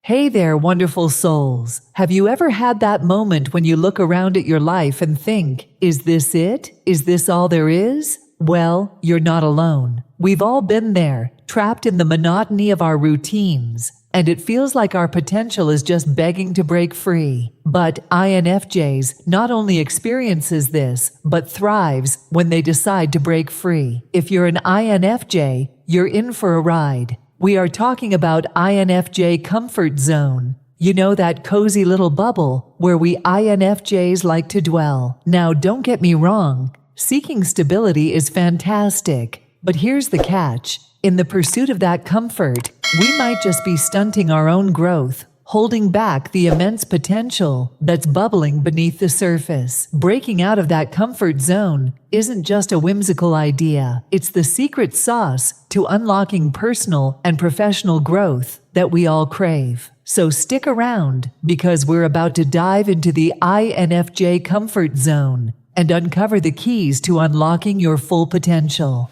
Hey there, wonderful souls. Have you ever had that moment when you look around at your life and think, is this it? Is this all there is? Well, you're not alone. We've all been there, trapped in the monotony of our routines, and it feels like our potential is just begging to break free. But INFJs not only experiences this, but thrives when they decide to break free. If you're an INFJ, you're in for a ride. We are talking about INFJ comfort zone. You know, that cozy little bubble where we INFJs like to dwell. Now, don't get me wrong. Seeking stability is fantastic. But here's the catch. In the pursuit of that comfort, we might just be stunting our own growth, holding back the immense potential that's bubbling beneath the surface. Breaking out of that comfort zone isn't just a whimsical idea. It's the secret sauce to unlocking personal and professional growth that we all crave. So stick around, because we're about to dive into the INFJ comfort zone and uncover the keys to unlocking your full potential.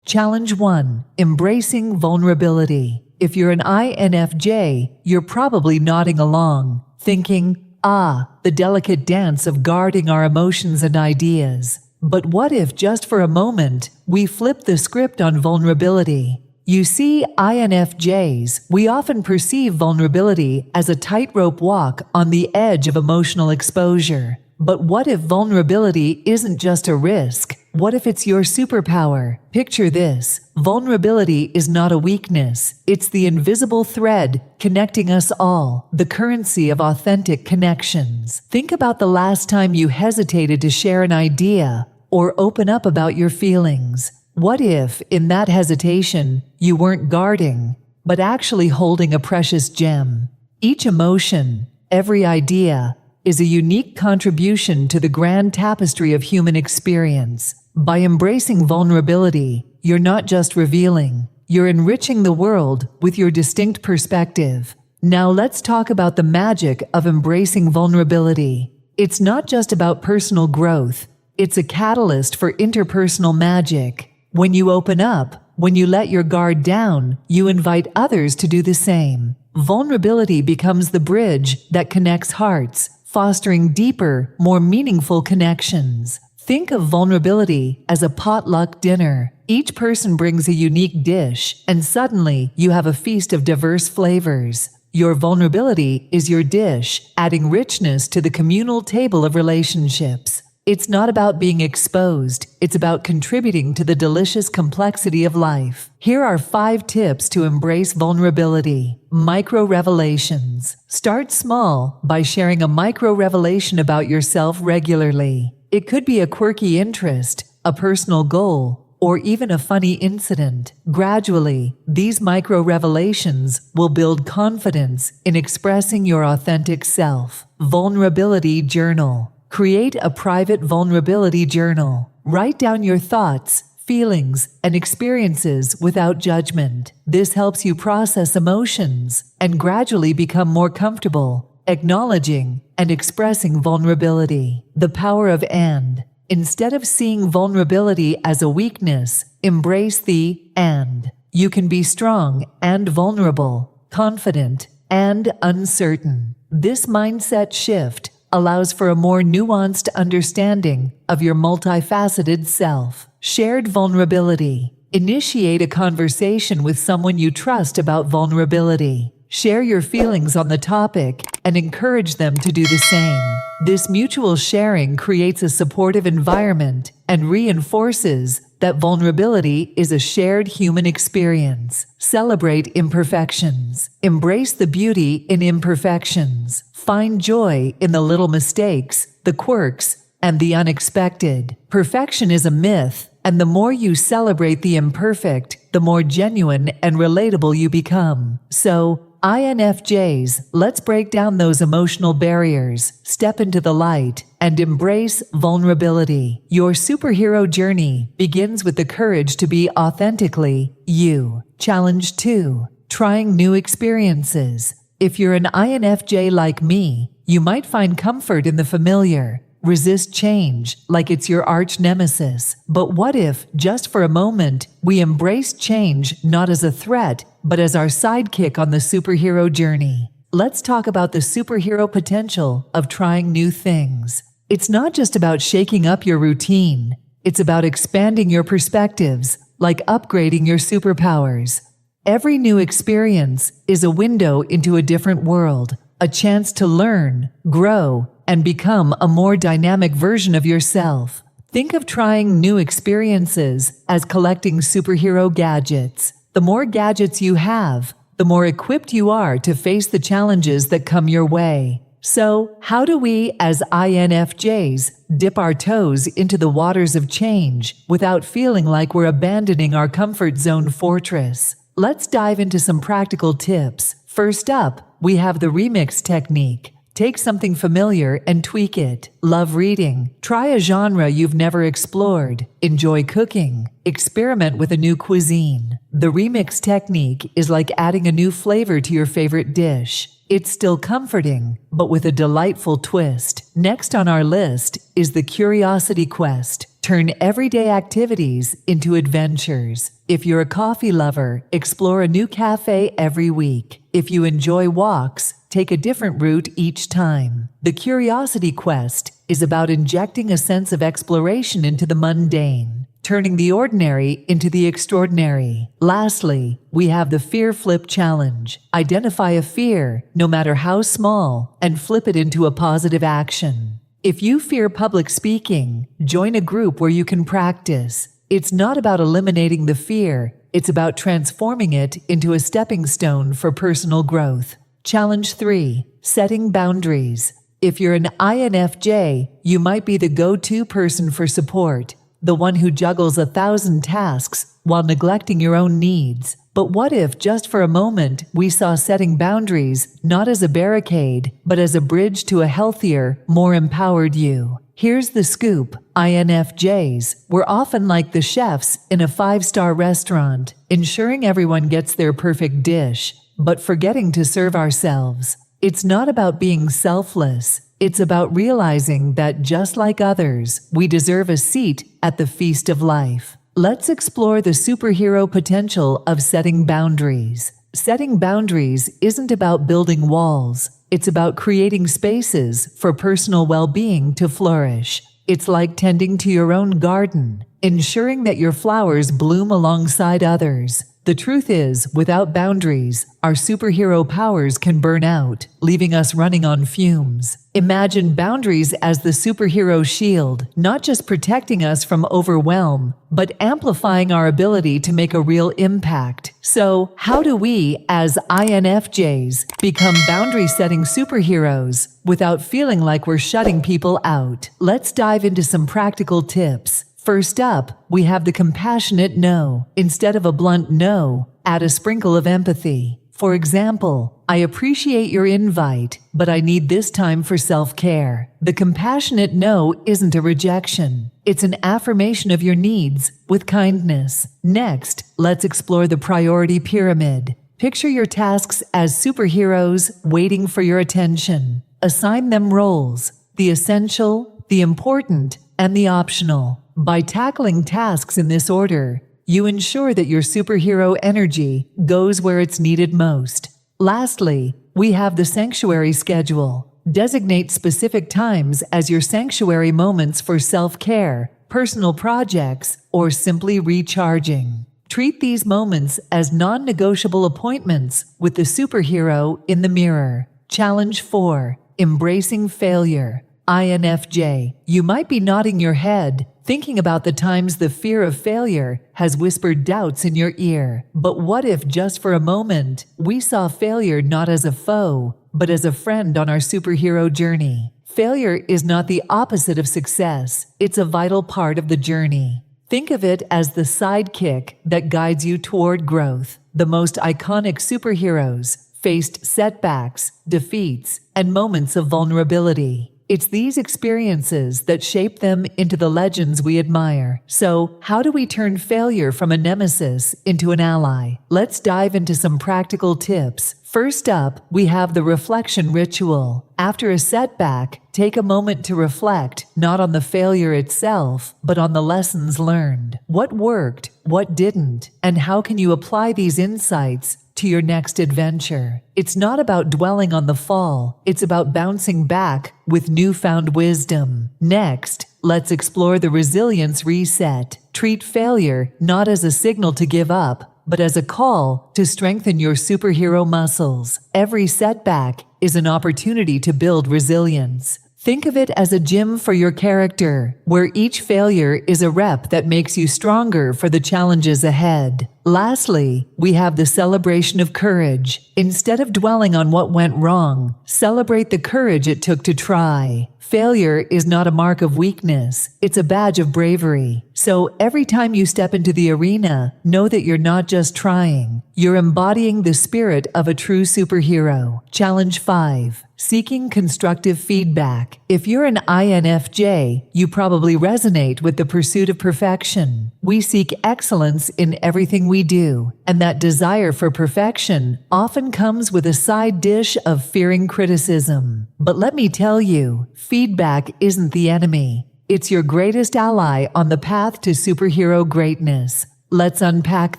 Challenge 1. Embracing vulnerability. If you're an INFJ, you're probably nodding along, thinking, the delicate dance of guarding our emotions and ideas. But what if, just for a moment, we flip the script on vulnerability? You see, INFJs, we often perceive vulnerability as a tightrope walk on the edge of emotional exposure. But what if vulnerability isn't just a risk? What if it's your superpower? Picture this. Vulnerability is not a weakness. It's the invisible thread connecting us all, the currency of authentic connections. Think about the last time you hesitated to share an idea or open up about your feelings. What if, in that hesitation, you weren't guarding, but actually holding a precious gem? Each emotion, every idea, is a unique contribution to the grand tapestry of human experience. By embracing vulnerability, you're not just revealing, you're enriching the world with your distinct perspective. Now let's talk about the magic of embracing vulnerability. It's not just about personal growth, it's a catalyst for interpersonal magic. When you open up, when you let your guard down, you invite others to do the same. Vulnerability becomes the bridge that connects hearts, fostering deeper, more meaningful connections. Think of vulnerability as a potluck dinner. Each person brings a unique dish, and suddenly you have a feast of diverse flavors. Your vulnerability is your dish, adding richness to the communal table of relationships. It's not about being exposed, it's about contributing to the delicious complexity of life. Here are 5 tips to embrace vulnerability. Micro-revelations. Start small by sharing a micro-revelation about yourself regularly. It could be a quirky interest, a personal goal, or even a funny incident. Gradually, these micro-revelations will build confidence in expressing your authentic self. Vulnerability journal. Create a private vulnerability journal. Write down your thoughts, feelings, and experiences without judgment. This helps you process emotions and gradually become more comfortable acknowledging and expressing vulnerability. The power of and. Instead of seeing vulnerability as a weakness, embrace the and. You can be strong and vulnerable, confident and uncertain. This mindset shift allows for a more nuanced understanding of your multifaceted self. Shared vulnerability. Initiate a conversation with someone you trust about vulnerability. Share your feelings on the topic and encourage them to do the same. This mutual sharing creates a supportive environment and reinforces that vulnerability is a shared human experience. Celebrate imperfections. Embrace the beauty in imperfections. Find joy in the little mistakes, the quirks, and the unexpected. Perfection is a myth, and the more you celebrate the imperfect, the more genuine and relatable you become. So, INFJs, let's break down those emotional barriers, step into the light, and embrace vulnerability. Your superhero journey begins with the courage to be authentically you. Challenge 2. Trying new experiences. If you're an INFJ like me, you might find comfort in the familiar. resist change like it's your arch nemesis. But what if, just for a moment, we embrace change not as a threat, but as our sidekick on the superhero journey? Let's talk about the superhero potential of trying new things. It's not just about shaking up your routine. It's about expanding your perspectives, like upgrading your superpowers. Every new experience is a window into a different world, a chance to learn, grow, and become a more dynamic version of yourself. Think of trying new experiences as collecting superhero gadgets. The more gadgets you have, the more equipped you are to face the challenges that come your way. So, how do we, as INFJs, dip our toes into the waters of change without feeling like we're abandoning our comfort zone fortress? Let's dive into some practical tips. First up, we have the remix technique. Take something familiar and tweak it. Love reading? Try a genre you've never explored. Enjoy cooking? Experiment with a new cuisine. The remix technique is like adding a new flavor to your favorite dish. It's still comforting, but with a delightful twist. Next on our list is the curiosity quest. Turn everyday activities into adventures. If you're a coffee lover, explore a new cafe every week. If you enjoy walks, take a different route each time. The curiosity quest is about injecting a sense of exploration into the mundane, turning the ordinary into the extraordinary. Lastly, we have the fear flip challenge. Identify a fear, no matter how small, and flip it into a positive action. If you fear public speaking, join a group where you can practice. It's not about eliminating the fear, it's about transforming it into a stepping stone for personal growth. Challenge 3. Setting boundaries. If you're an INFJ, you might be the go-to person for support, the one who juggles 1,000 tasks while neglecting your own needs. But what if, just for a moment, we saw setting boundaries not as a barricade, but as a bridge to a healthier, more empowered you? Here's the scoop. INFJs, we're often like the chefs in a 5-star restaurant, ensuring everyone gets their perfect dish, but forgetting to serve ourselves. It's not about being selfless. It's about realizing that just like others, we deserve a seat at the feast of life. Let's explore the superhero potential of setting boundaries. Setting boundaries isn't about building walls. It's about creating spaces for personal well-being to flourish. It's like tending to your own garden, ensuring that your flowers bloom alongside others. The truth is, without boundaries, our superhero powers can burn out, leaving us running on fumes. Imagine boundaries as the superhero shield, not just protecting us from overwhelm, but amplifying our ability to make a real impact. So, how do we, as INFJs, become boundary-setting superheroes without feeling like we're shutting people out? Let's dive into some practical tips. First up, we have the compassionate no. Instead of a blunt no, add a sprinkle of empathy. For example, I appreciate your invite, but I need this time for self-care. The compassionate no isn't a rejection. It's an affirmation of your needs with kindness. Next, let's explore the priority pyramid. Picture your tasks as superheroes waiting for your attention. Assign them roles: the essential, the important, and the optional. By tackling tasks in this order, you ensure that your superhero energy goes where it's needed most. Lastly, we have the sanctuary schedule. Designate specific times as your sanctuary moments for self-care, personal projects, or simply recharging. Treat these moments as non-negotiable appointments with the superhero in the mirror. Challenge 4. Embracing failure. INFJ, you might be nodding your head, thinking about the times the fear of failure has whispered doubts in your ear. But what if, just for a moment, we saw failure not as a foe, but as a friend on our superhero journey? Failure is not the opposite of success. It's a vital part of the journey. Think of it as the sidekick that guides you toward growth. The most iconic superheroes faced setbacks, defeats, and moments of vulnerability. It's these experiences that shape them into the legends we admire. So, how do we turn failure from a nemesis into an ally? Let's dive into some practical tips. First up, we have the reflection ritual. After a setback, take a moment to reflect, not on the failure itself, but on the lessons learned. What worked, what didn't, and how can you apply these insights to your next adventure? It's not about dwelling on the fall, it's about bouncing back with newfound wisdom. Next, let's explore the resilience reset. Treat failure not as a signal to give up, but as a call to strengthen your superhero muscles. Every setback is an opportunity to build resilience. Think of it as a gym for your character, where each failure is a rep that makes you stronger for the challenges ahead. Lastly, we have the celebration of courage. Instead of dwelling on what went wrong, celebrate the courage it took to try. Failure is not a mark of weakness, it's a badge of bravery. So every time you step into the arena, know that you're not just trying, you're embodying the spirit of a true superhero. Challenge 5. Seeking constructive feedback. If you're an INFJ, you probably resonate with the pursuit of perfection. We seek excellence in everything we do, and that desire for perfection often comes with a side dish of fearing criticism. But let me tell you, feedback isn't the enemy. It's your greatest ally on the path to superhero greatness. Let's unpack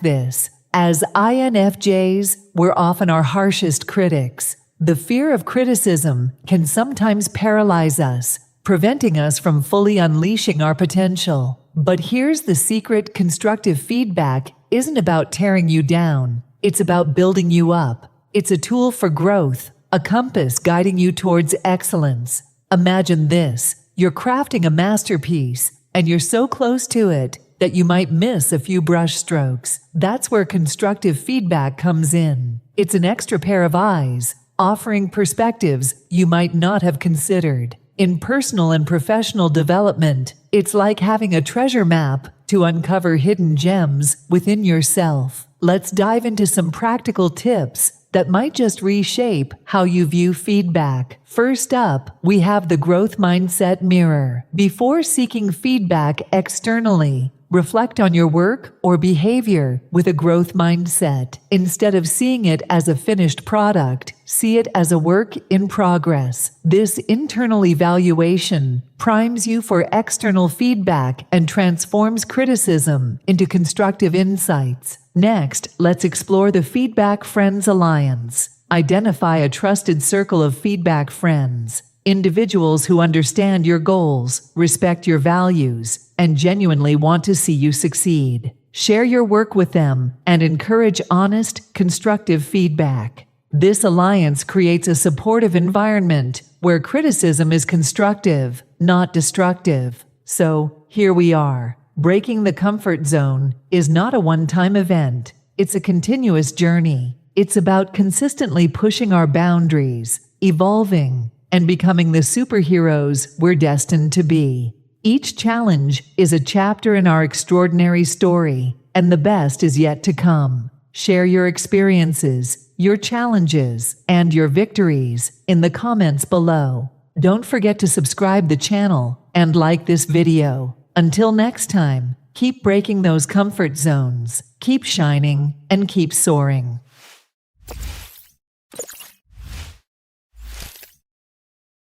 this. As INFJs, we're often our harshest critics. The fear of criticism can sometimes paralyze us, preventing us from fully unleashing our potential. But here's the secret: constructive feedback isn't about tearing you down. It's about building you up. It's a tool for growth, a compass guiding you towards excellence. Imagine this: you're crafting a masterpiece, and you're so close to it that you might miss a few brush strokes. That's where constructive feedback comes in. It's an extra pair of eyes, offering perspectives you might not have considered. In personal and professional development, it's like having a treasure map to uncover hidden gems within yourself. Let's dive into some practical tips that might just reshape how you view feedback. First up, we have the growth mindset mirror. Before seeking feedback externally, reflect on your work or behavior with a growth mindset. Instead of seeing it as a finished product, see it as a work in progress. This internal evaluation primes you for external feedback and transforms criticism into constructive insights. Next, let's explore the Feedback Friends Alliance. Identify a trusted circle of feedback friends. Individuals who understand your goals, respect your values, and genuinely want to see you succeed. Share your work with them and encourage honest, constructive feedback. This alliance creates a supportive environment where criticism is constructive, not destructive. So, here we are. Breaking the comfort zone is not a one-time event. It's a continuous journey. It's about consistently pushing our boundaries, evolving, and becoming the superheroes we're destined to be. Each challenge is a chapter in our extraordinary story, and the best is yet to come. Share your experiences, your challenges, and your victories in the comments below. Don't forget to subscribe the channel and like this video. Until next time, keep breaking those comfort zones, keep shining, and keep soaring.